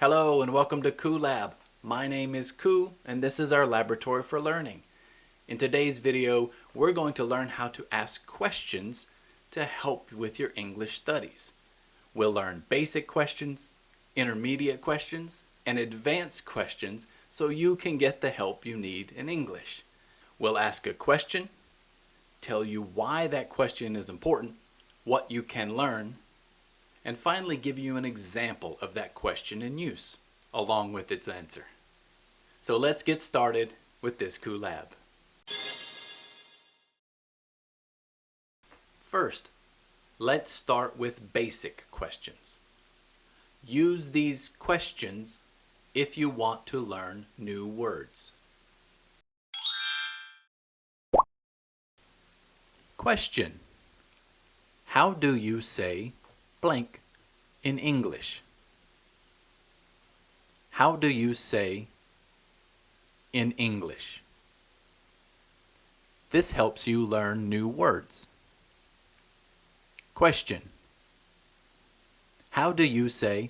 Hello and welcome to Koo Lab. My name is Koo and this is our laboratory for learning. In today's video, we're going to learn how to ask questions to help with your English studies. We'll learn basic questions, intermediate questions, and advanced questions so you can get the help you need in English. We'll ask a question, tell you why that question is important, what you can learn, and finally give you an example of that question in use, along with its answer. So let's get started with this Koo Lab. First, let's start with basic questions. Use these questions if you want to learn new words. Question: how do you say blank in English? How do you say in English? This helps you learn new words. Question: how do you say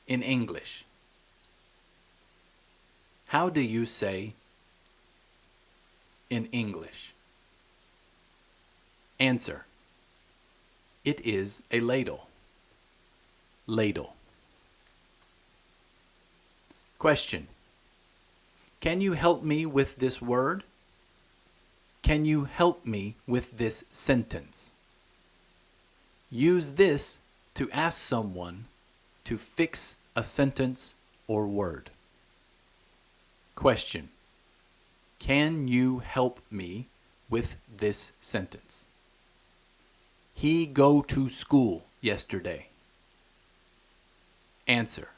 in English? How do you say in English? Answer: it is a ladle. Ladle. Question: can you help me with this word? Can you help me with this sentence? Use this to ask someone to fix a sentence or word. Question: can you help me with this sentence? He go to school yesterday. Answer: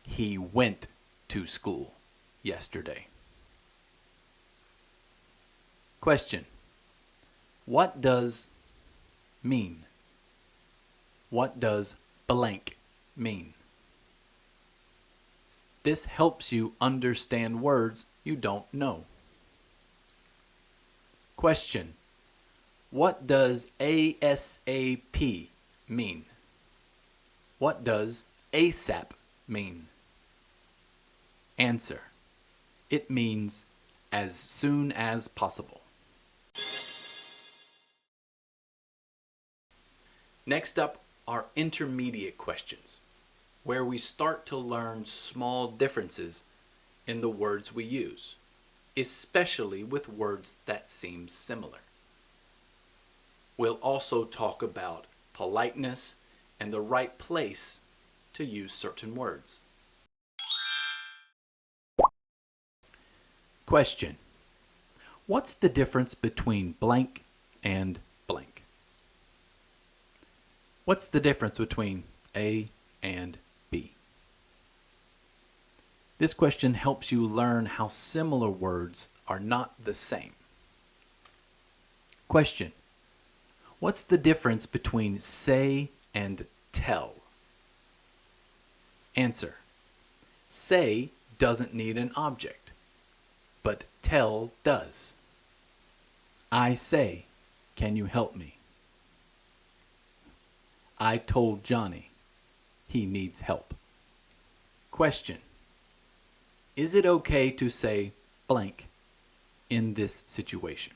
he went to school yesterday. Question: what does mean? What does blank mean? This helps you understand words you don't know. Question: what does ASAP mean? What does ASAP mean? Answer: it means as soon as possible. Next up are intermediate questions, where we start to learn small differences in the words we use, especially with words that seem similar. We'll also talk about politeness and the right place to use certain words. Question: what's the difference between blank and blank? What's the difference between A and B? This question helps you learn how similar words are not the same. Question: what's the difference between say and tell? Answer: say doesn't need an object, but tell does. I say, can you help me? I told Johnny he needs help. Question: is it okay to say blank in this situation?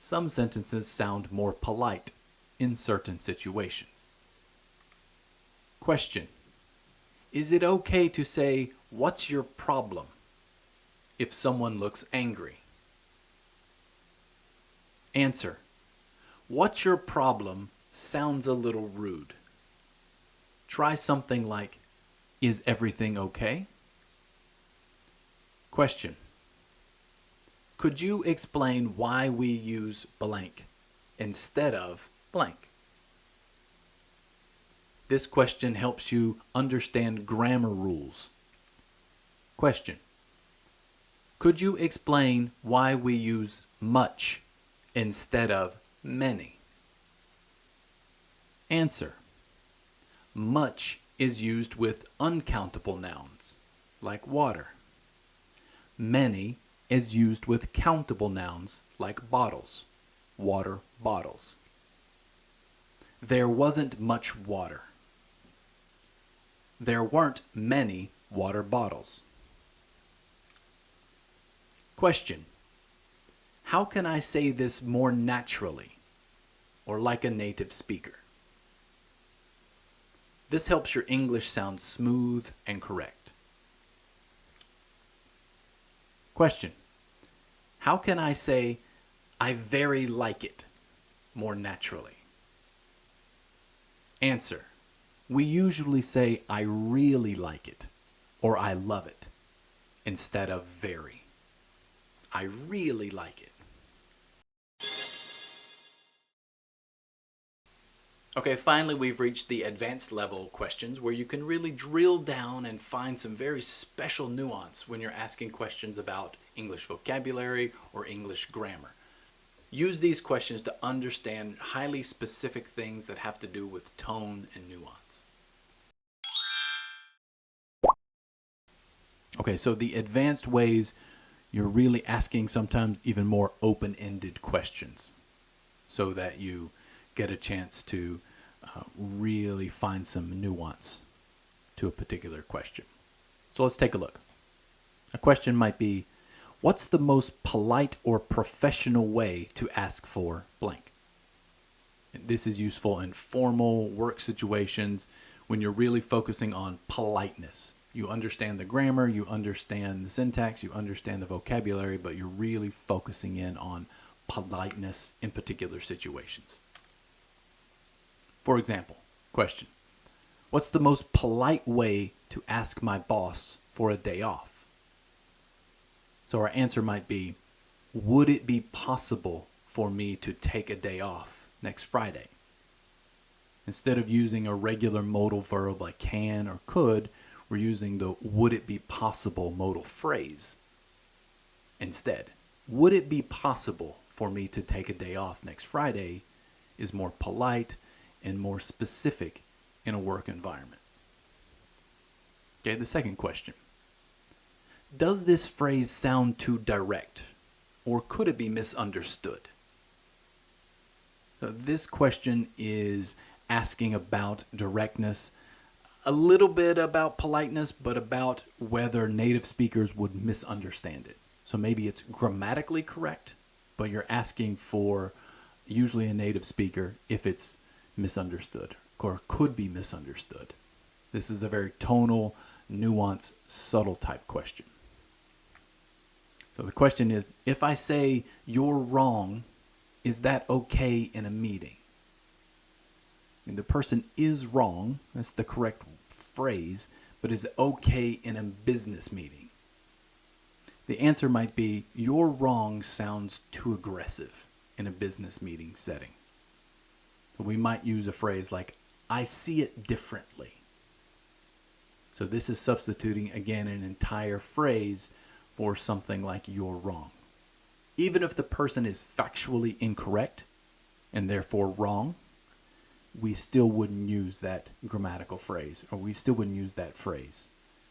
Some sentences sound more polite in certain situations. Question: is it okay to say, what's your problem, if someone looks angry? Answer: what's your problem sounds a little rude. Try something like, is everything okay? Question: could you explain why we use blank instead of blank? This question helps you understand grammar rules. Question: could you explain why we use much instead of many? Answer: much is used with uncountable nouns, like water. Many is used with countable nouns, like bottles, water bottles. There wasn't much water. There weren't many water bottles. Question. How can I say this more naturally or like a native speaker? This helps your English sound smooth and correct. Question. How can I say I very like it more naturally? Answer. We usually say I really like it or I love it instead of very. I really like it. Okay, finally we've reached the advanced level questions where you can really drill down and find some very special nuance when you're asking questions about English vocabulary or English grammar. Use these questions to understand highly specific things that have to do with tone and nuance. Okay, so the advanced ways, you're really asking sometimes even more open-ended questions so that you get a chance to really find some nuance to a particular question. So let's take a look. A question might be, what's the most polite or professional way to ask for blank? This is useful in formal work situations when you're really focusing on politeness. You understand the grammar, you understand the syntax, you understand the vocabulary, but you're really focusing in on politeness in particular situations. For example, question. What's the most polite way to ask my boss for a day off? So our answer might be, would it be possible for me to take a day off next Friday? Instead of using a regular modal verb like can or could, we're using the would it be possible modal phrase instead. Would it be possible for me to take a day off next Friday is more polite and more specific in a work environment. Okay, the second question. Does this phrase sound too direct, or could it be misunderstood? So this question is asking about directness, a little bit about politeness, but about whether native speakers would misunderstand it. So maybe it's grammatically correct, but you're asking for usually a native speaker if it's misunderstood or could be misunderstood. This is a very tonal, nuanced, subtle type question. So the question is, if I say you're wrong, is that okay in a meeting? And the person is wrong, that's the correct phrase, but is it okay in a business meeting? The answer might be, you're wrong sounds too aggressive in a business meeting setting. So we might use a phrase like, I see it differently. So this is substituting, again, an entire phrase for something like you're wrong. Even if the person is factually incorrect and therefore wrong, we still wouldn't use that grammatical phrase, or we still wouldn't use that phrase.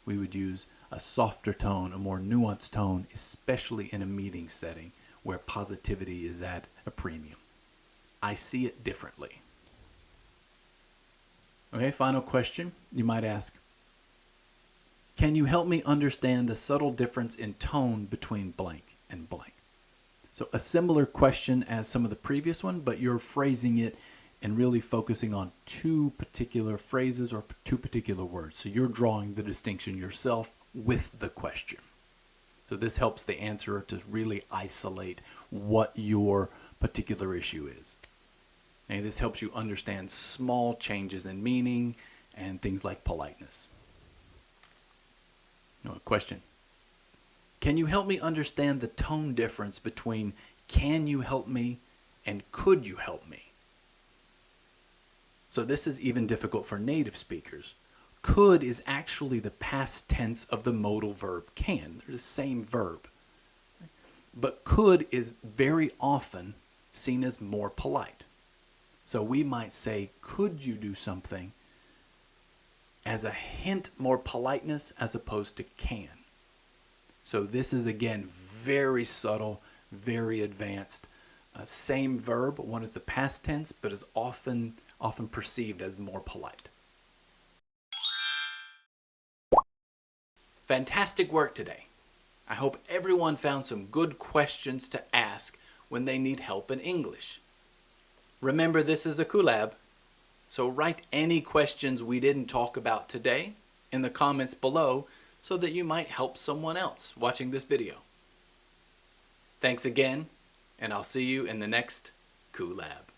We would use a softer tone, a more nuanced tone, especially in a meeting setting where positivity is at a premium. I see it differently. Okay, final question. You might ask, can you help me understand the subtle difference in tone between blank and blank? So a similar question as some of the previous one, but you're phrasing it and really focusing on two particular phrases or two particular words. So you're drawing the distinction yourself with the question. So this helps the answerer to really isolate what your particular issue is. And this helps you understand small changes in meaning and things like politeness. Question. Can you help me understand the tone difference between can you help me and could you help me? So this is even difficult for native speakers. Could is actually the past tense of the modal verb can. They're the same verb. But could is very often seen as more polite. So we might say, could you do something, as a hint more politeness as opposed to can. So this is, again, very subtle, very advanced. Same verb, one is the past tense, but is often perceived as more polite. Fantastic work today. I hope everyone found some good questions to ask when they need help in English. Remember, this is a Coolab, so write any questions we didn't talk about today in the comments below so that you might help someone else watching this video. Thanks again, and I'll see you in the next Coolab.